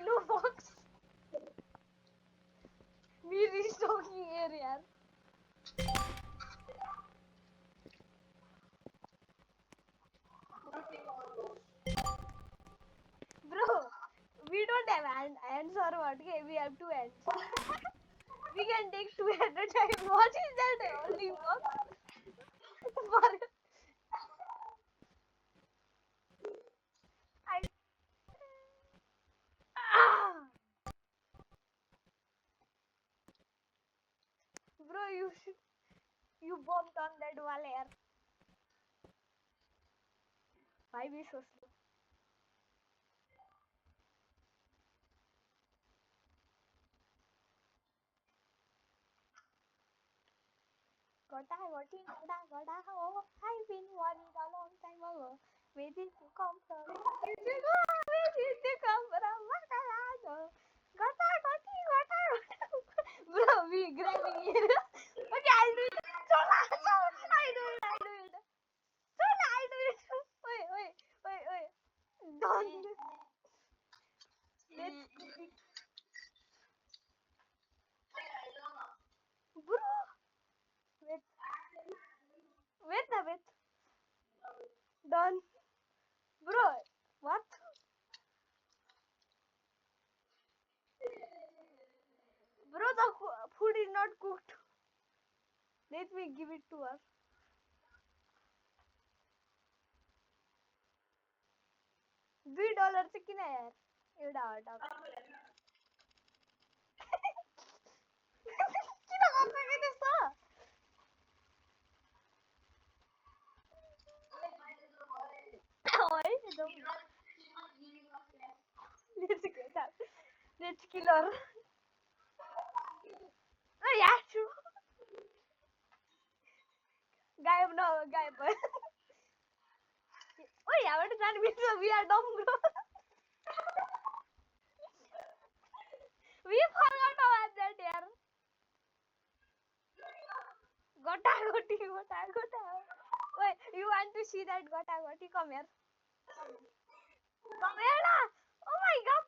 No fox. Me restocking air यार. Bro, we don't have ants or what? Okay, we have 2 ants. We can take 2 at a time. What is that? Only fox? For I. Ah! Bro, you bombed on that wall yaar. Why be so slow? Gotta, oh, I've been worried a long time ago. Where did you come from? Where did you go? Where did you come from? Macarado. Gotta. Bro, we grabbing it. Okay, I'll do it. Chola, I do it. Chola, I do it. Wait. Don't. Let's. Bro, wait. Wait. Done. Bro, what? Bro, the food is not cooked. Let me give it to her. $2 चे किती यार एवढा टाक किती वाजता काय दिसतं ओय let's kill her yeah true गायब ना गायब ओय यावर जान मी we are dumb bro we forgot about that यार Gota. Wait, you want to see that Gota? Come here. Come here na. Oh my god.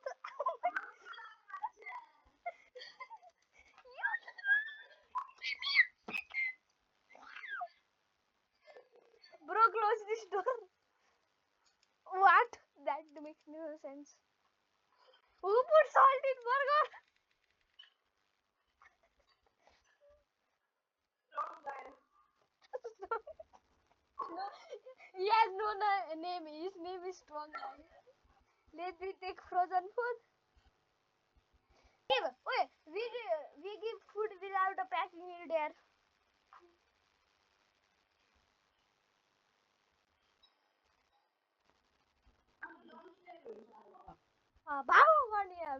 Bro, close this door. What? That makes no sense. Who put salt in burger? No, he has no name. His name is Strong Guy. Let me take frozen food. Wait, we give food without a packing it there.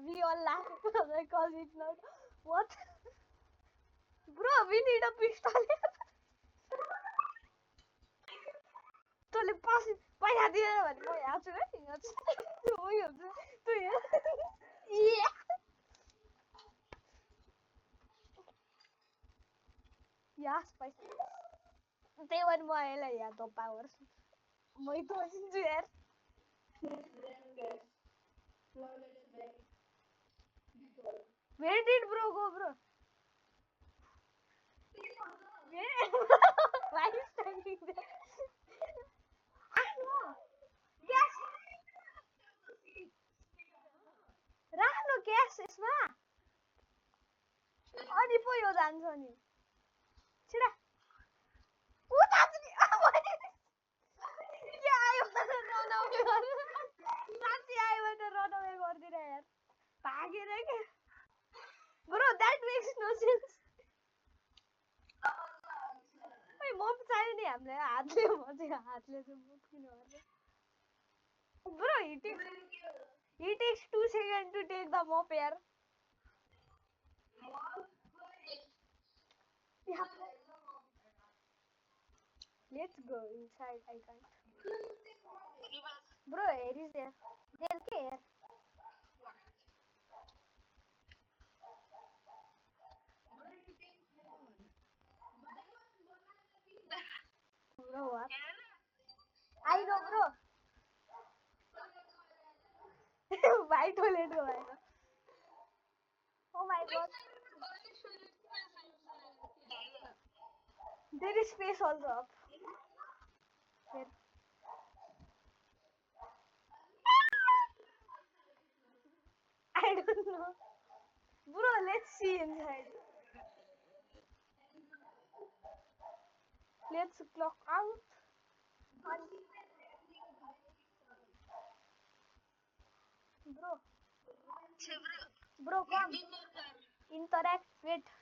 We all laugh because it's not. What? Bro, we need a pistol. तँले पैसा दिएर भने म हाल्छु है Yes, पैसा त्यही भने म यसलाई यहाँ धोपावर्छ मै तोसिन्छु यार Where did bro go, bro? Why is standing there? Yes. राख्नु क्यास यसमा अनि पो यो जान्छ नि छिडा उता के आयो रनअवे साथी आयो भने रनअवे गर्दिन यार भागेर के Bro, that makes no sense. Hey, mop चाहियो नि हामीलाई हातले भन्छ हातले चाहिँ mop किन गर्छ Bro, he takes 2 seconds to take the mop here. Yeah. Let's go inside. I can't. Bro, air is there. There ke air. Bro, what? I know, bro. White toilet go आएगा. There is space also up. Where? I don't know. Bro, let's see inside. Let's clock out. Bro, bro, come. Interact. Wait.